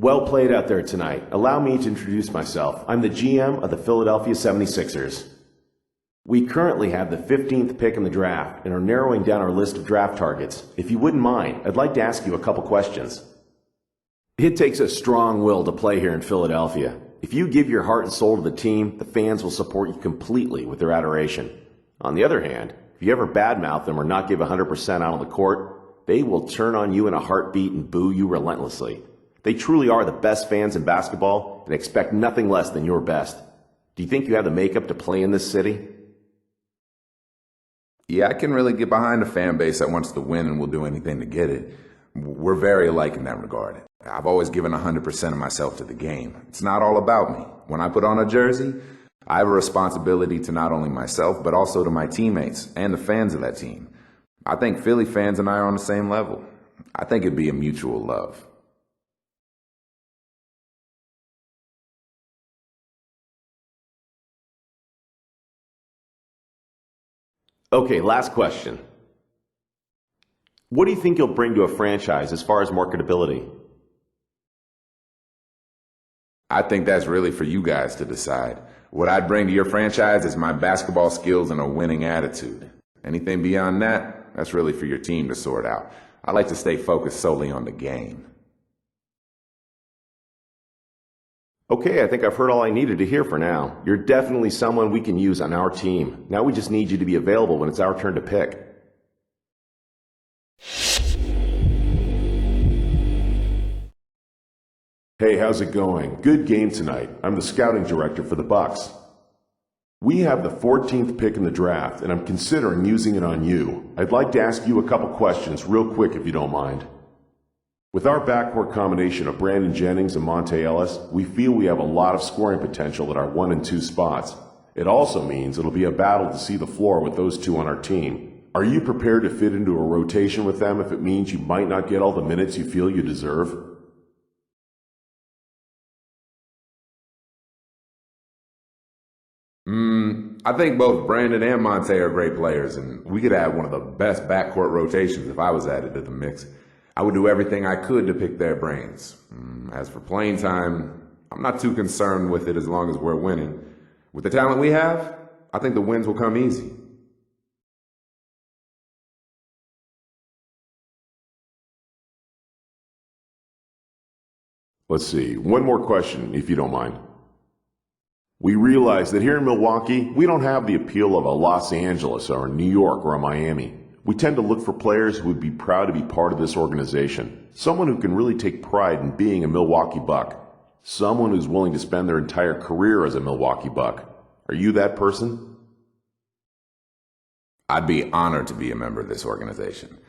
Well played out there tonight. Allow me to introduce myself. I'm the GM of the Philadelphia 76ers. We currently have the 15th pick in the draft and are narrowing down our list of draft targets. If you wouldn't mind, I'd like to ask you a couple questions. It takes a strong will to play here in Philadelphia. If you give your heart and soul to the team, the fans will support you completely with their adoration. On the other hand, if you ever badmouth them or not give 100% out on the court, they will turn on you in a heartbeat and boo you relentlessly. They truly are the best fans in basketball and expect nothing less than your best. Do you think you have the makeup to play in this city? Yeah, I can really get behind a fan base that wants to win and will do anything to get it. We're very alike in that regard. I've always given 100% of myself to the game. It's not all about me. When I put on a jersey, I have a responsibility to not only myself, but also to my teammates and the fans of that team. I think Philly fans and I are on the same level. I think it'd be a mutual love. Okay, last question. What do you think you'll bring to a franchise as far as marketability? I think that's really for you guys to decide. What I'd bring to your franchise is my basketball skills and a winning attitude. Anything beyond that, that's really for your team to sort out. I like to stay focused solely on the game. Okay, I think I've heard all I needed to hear for now. You're definitely someone we can use on our team. Now we just need you to be available when it's our turn to pick. Hey, how's it going? Good game tonight. I'm the scouting director for the Bucks. We have the 14th pick in the draft, and I'm considering using it on you. I'd like to ask you a couple questions real quick if you don't mind. With our backcourt combination of Brandon Jennings and Monte Ellis, we feel we have a lot of scoring potential at our 1 and 2 spots. It also means it'll be a battle to see the floor with those two on our team. Are you prepared to fit into a rotation with them if it means you might not get all the minutes you feel you deserve? I think both Brandon and Monte are great players, and we could add one of the best backcourt rotations if I was added to the mix. I would do everything I could to pick their brains. As for playing time, I'm not too concerned with it as long as we're winning. With the talent we have, I think the wins will come easy. Let's see, one more question, if you don't mind. We realize that here in Milwaukee, we don't have the appeal of a Los Angeles or a New York or a Miami. We tend to look for players who would be proud to be part of this organization. Someone who can really take pride in being a Milwaukee Buck. Someone who's willing to spend their entire career as a Milwaukee Buck. Are you that person? I'd be honored to be a member of this organization.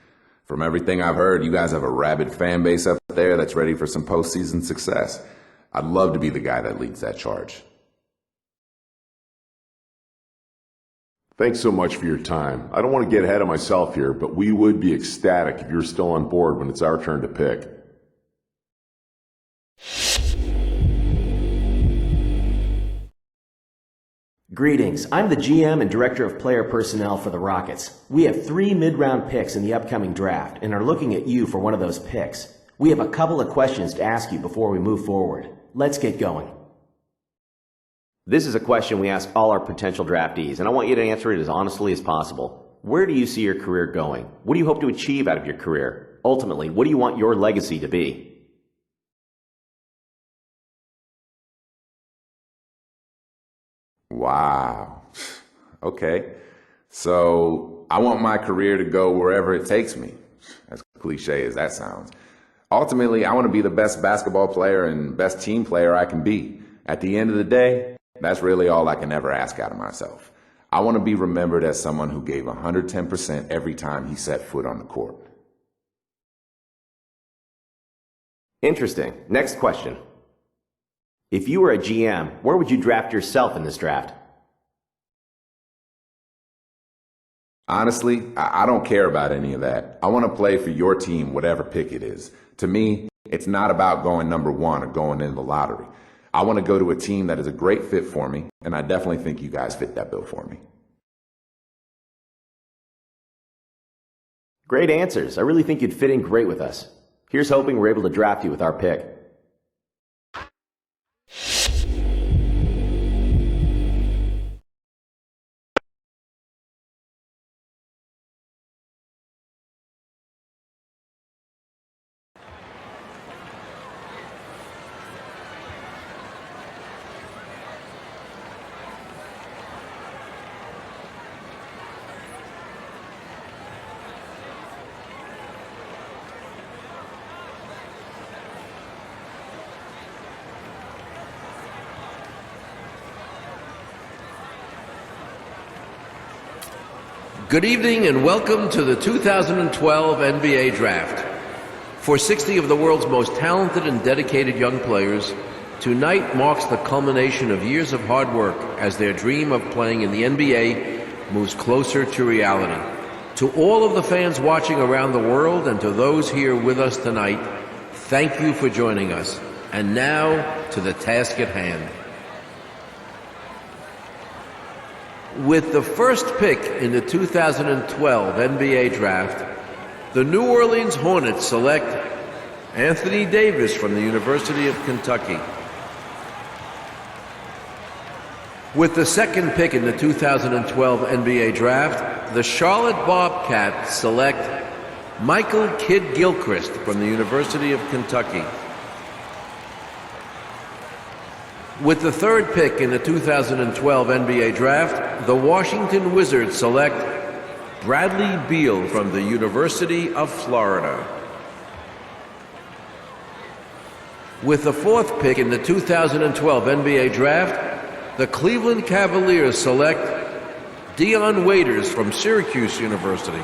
From everything I've heard, you guys have a rabid fan base up there that's ready for some postseason success. I'd love to be the guy that leads that charge. Thanks so much for your time. I don't want to get ahead of myself here, but we would be ecstatic if you're still on board when it's our turn to pick. Greetings. I'm the GM and Director of Player Personnel for the Rockets. We have 3 mid-round picks in the upcoming draft and are looking at you for one of those picks. We have a couple of questions to ask you before we move forward. Let's get going. This is a question we ask all our potential draftees, and I want you to answer it as honestly as possible. Where do you see your career going? What do you hope to achieve out of your career? Ultimately, what do you want your legacy to be? Wow. Okay. So I want my career to go wherever it takes me, as cliche as that sounds. Ultimately, I want to be the best basketball player and best team player I can be. At the end of the day, that's really all I can ever ask out of myself. I want to be remembered as someone who gave 110% every time he set foot on the court. Interesting. Next question. If you were a GM, where would you draft yourself in this draft? Honestly, I don't care about any of that. I want to play for your team, whatever pick it is. To me, it's not about going number 1 or going in the lottery. I want to go to a team that is a great fit for me, and I definitely think you guys fit that bill for me. Great answers. I really think you'd fit in great with us. Here's hoping we're able to draft you with our pick. Good evening and welcome to the 2012 NBA Draft. For 60 of the world's most talented and dedicated young players, tonight marks the culmination of years of hard work as their dream of playing in the NBA moves closer to reality. To all of the fans watching around the world and to those here with us tonight, thank you for joining us. And now to the task at hand. With the first pick in the 2012 NBA Draft, the New Orleans Hornets select Anthony Davis from the University of Kentucky. With the second pick in the 2012 NBA Draft, the Charlotte Bobcats select Michael Kidd Gilchrist from the University of Kentucky. With the third pick in the 2012 NBA Draft, the Washington Wizards select Bradley Beal from the University of Florida. With the fourth pick in the 2012 NBA Draft, the Cleveland Cavaliers select Dion Waiters from Syracuse University.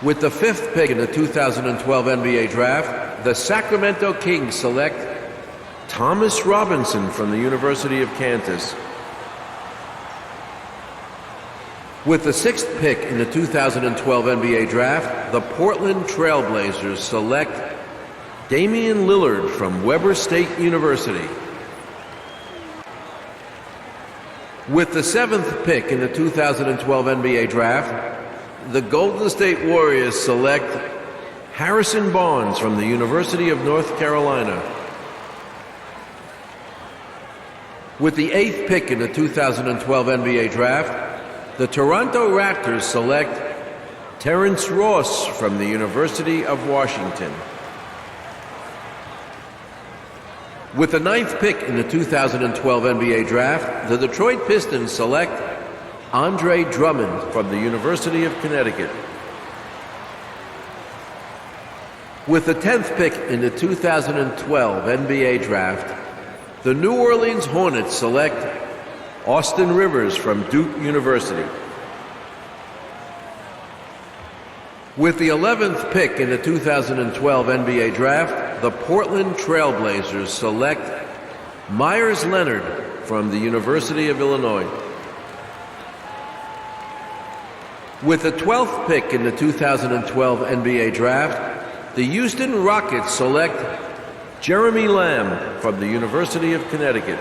With the fifth pick in the 2012 NBA Draft, the Sacramento Kings select Thomas Robinson from the University of Kansas. With the sixth pick in the 2012 NBA Draft, the Portland Trail Blazers select Damian Lillard from Weber State University. With the seventh pick in the 2012 NBA Draft, the Golden State Warriors select Harrison Barnes from the University of North Carolina. With the eighth pick in the 2012 NBA Draft, the Toronto Raptors select Terrence Ross from the University of Washington. With the ninth pick in the 2012 NBA Draft, the Detroit Pistons select Andre Drummond from the University of Connecticut. With the 10th pick in the 2012 NBA Draft, the New Orleans Hornets select Austin Rivers from Duke University. With the 11th pick in the 2012 NBA Draft, the Portland Trail Blazers select Myers Leonard from the University of Illinois. With the 12th pick in the 2012 NBA Draft, the Houston Rockets select Jeremy Lamb from the University of Connecticut.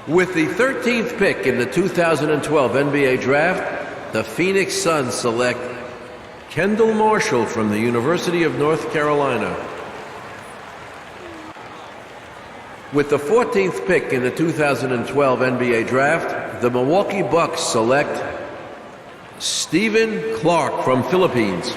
With the 13th pick in the 2012 NBA Draft, the Phoenix Suns select Kendall Marshall from the University of North Carolina. With the 14th pick in the 2012 NBA Draft, the Milwaukee Bucks select Stephen Clark from Philippines.